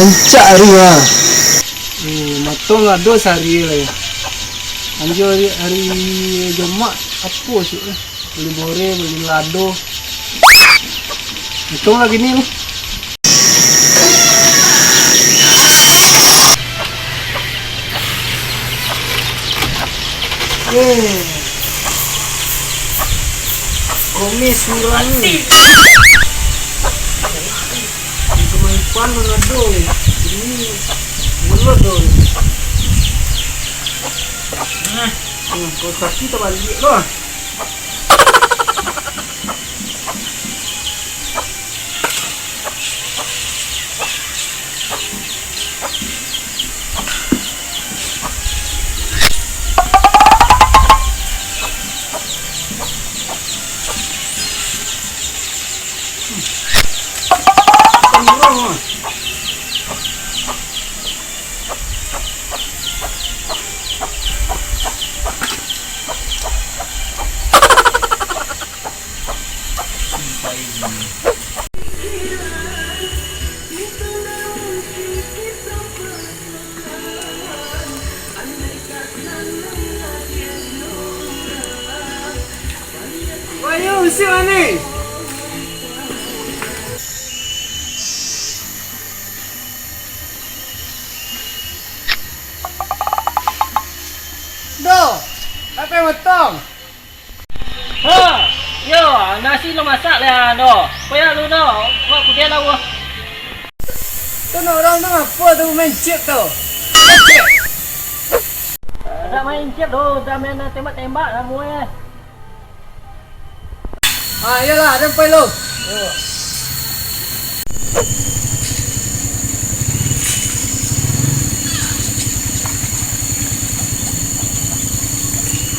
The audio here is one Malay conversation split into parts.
Rancak hari mah. Matong ada sehari lah. Anjo hari Jumat apa sih? Beli bore, beli lado. Hitung lagi nih loh. Komis kurang nih. Kemampuan menado ini mulut dong. Kalau kaki terbalik loh. Ayo, siapa nih? Do, apa yang matang? Yo, nasi lo masak lah, do. Koyak lu do, kau kemudian aku. Tu orang tu apa tu main chip tu? Dah main chip do, dah main tembak-tembak lah semua. Iyalah, ada apa lu?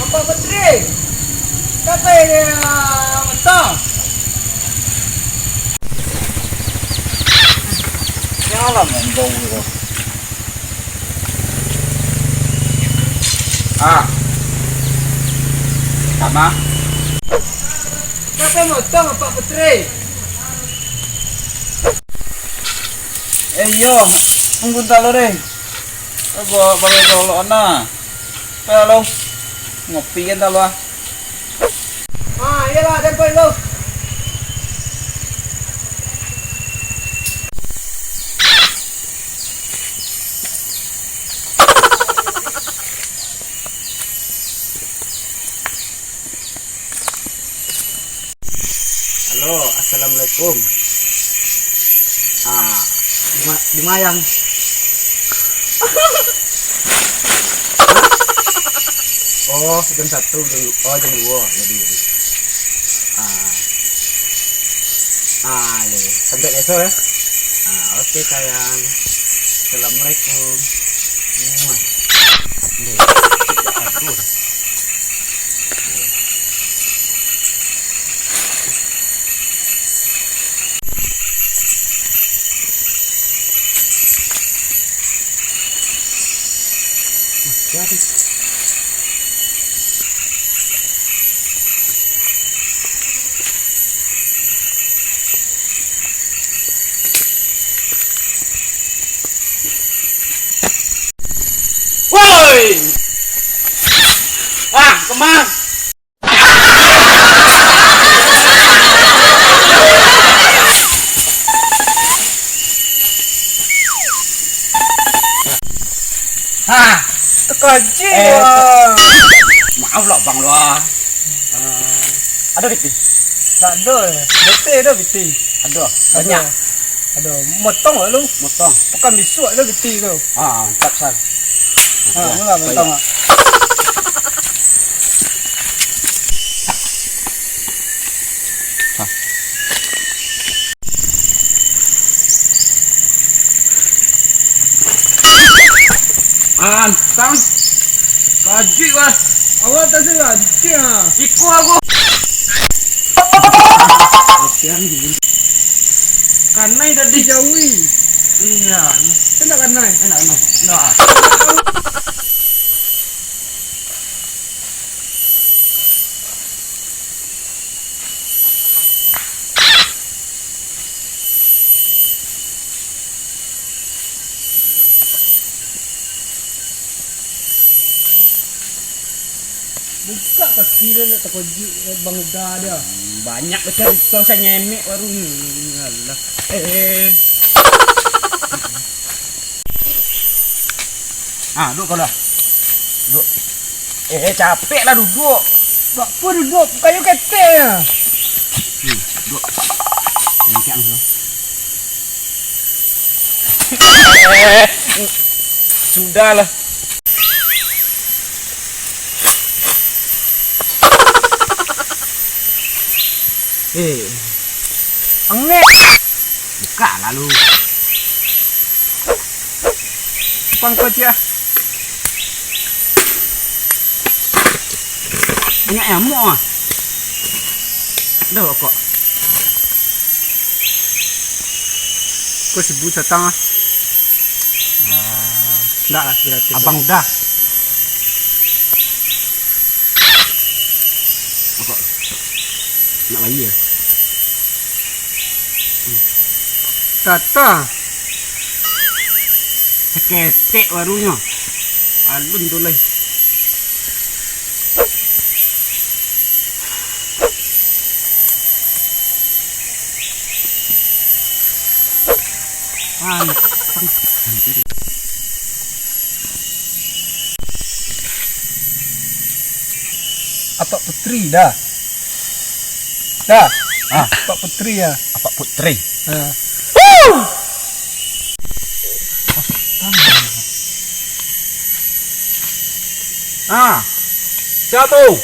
Apa petri? Kata dia matang. Jalan yang bau itu. Sama. Kata matang apa petri? Yo, tunggu talo deh. Aku balik dulu na. Kalau ngopi kan talo ah. Iyalah, ada apa lu? Halo, assalamualaikum. Di Mayang. Oh, jam 1, jam 2 jadi. Ya. Sampai besok ya. Oke sayang. Assalamualaikum. Aduh. Jadi. Woi! Kemana? Kunci. Maaf lah bang lo. Ada biti? Tak ada. Betul ada biti. Ada. Banyak. Ada. Motong lah lu. Motong. Bukan bisu ada biti tu. Tak sal. Mula motong. Sang. Kaji wah. Awak tak salah. Dia. Ikut aku. Kanai dah dijauhi. Iya. Enak kanai. Enak. Nah. Buka kaki dia nak terkejut Bang Dah dia. Banyak betul kau saya nyemek baru. Alah. Duduk kau lah. Duduk. Capek lah duduk. Buat apa duduk? Kayu ketek ya. Duduk. Kencang tu. Sudahlah. Angnek. Buka lah lu. Pang kau cia. Banyak nyamuk ah. Dah kok. Kau sibuk satang ah. Enggak lah berarti. Abang udah. Kok. Nak bayi ya? Tata. Seketek barunya. Alun tu lah. Apa putri dah? Dah. Apa putri ya? Apa putri? Siapa tu?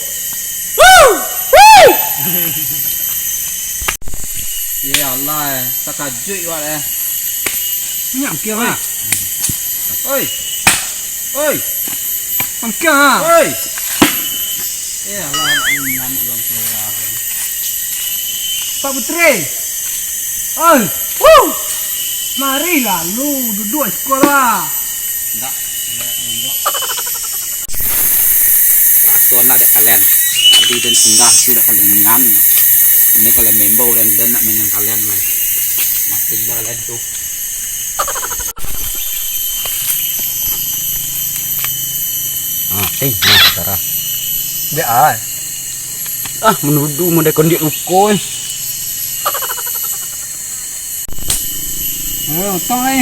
Ya Allah, terkejut juga eh. Nyak kia ah. Oi. Oi. Angkia ah. Oi. Ya Allah, nyamuk dalam keluar. Pak Putri. Oi. Mari lalu duduk sekolah. Enggak. Tuan ada kalian. Jadi dan singgah sudah kalian ngam. Ini kalian membawa dan nak minum kalian lah. Mati lah kalian tu. Cara. Dia Menuduh mau dekondik lukoi. Utang ni.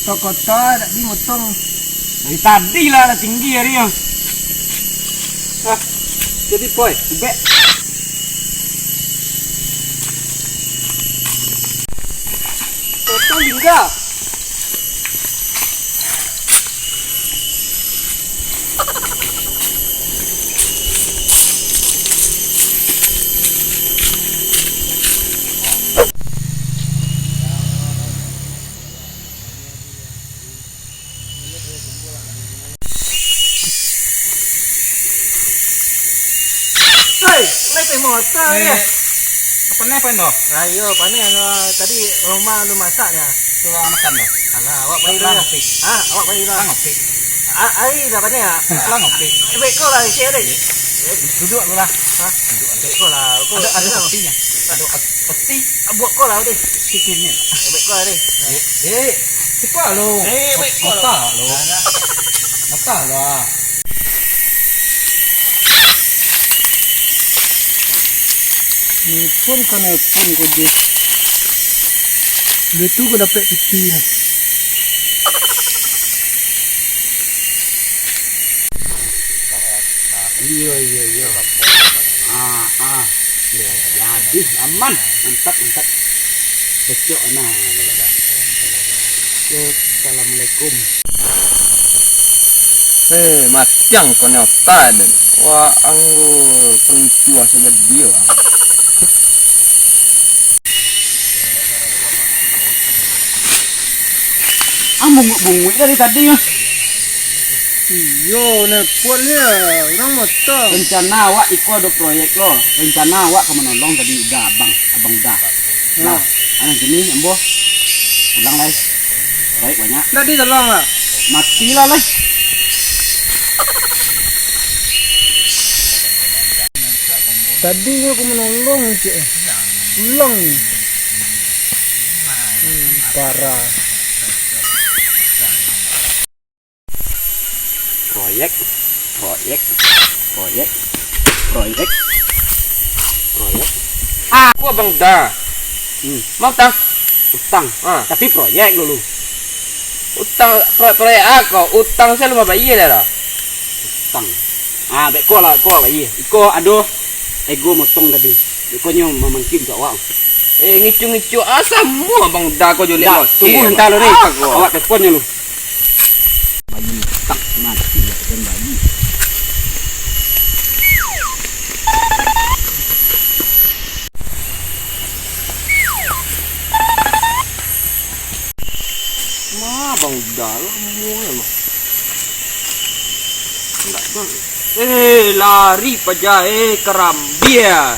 Kota-kota tak di motong. Dari tadi lah dah tinggi hari ya. Jadi boy, Bek. potong tinggal. Naik motor ya. Apa ni apa ndo? Ayo, panen tadi rumah lu masak ya. Tu makan ndo. Alah, awak pergi dah. Awak pergi dah. Ngopi. Ai dah panen ya. Lah ngopi. Baik kau lah sini deh. Duduk dulu lah. Duduk kau lah. Kau Ada kopinya. Ada peti. buat kau lah deh. Sikitnya. Baik kau lah deh. Cepat lo. Baik kau Mata lah. lo. Mata lah. Ni pun kena pun kau dia. Dia tu kau dapat peti lah. Iya. Jadi aman, mantap. Kecok nah. Assalamualaikum. Matiang kau ni apa dan? Wah, anggu pengcuah saja dia. Bunguk dari tadi ya. Iyo, nepotnya orang mata. Rencana awak ikut ada proyek lo. Rencana awak ke menolong tadi udah abang udah. Nah, anak gini embo pulang lah. Baik banyak. Tadi tolong lah. Mati lah. Tadinya aku menolong cik. Ulang. Parah. Proyek. proyek. Aku abang dah. Mau tang? Utang. Tapi proyek dulu. Utang proyek aku. Utang saya lumah bayi dah. Utang. Baik kau lah bayi. Iko aduh. Ego motong tadi. Iko nyo memangkin ke awak. Ngicu semua abang dah kau jual. Tunggu hentar lo ni. Awak teleponnya lu. Bayi tak mati kan bayi. Bang dalam ya mah. Lari paja keram biar.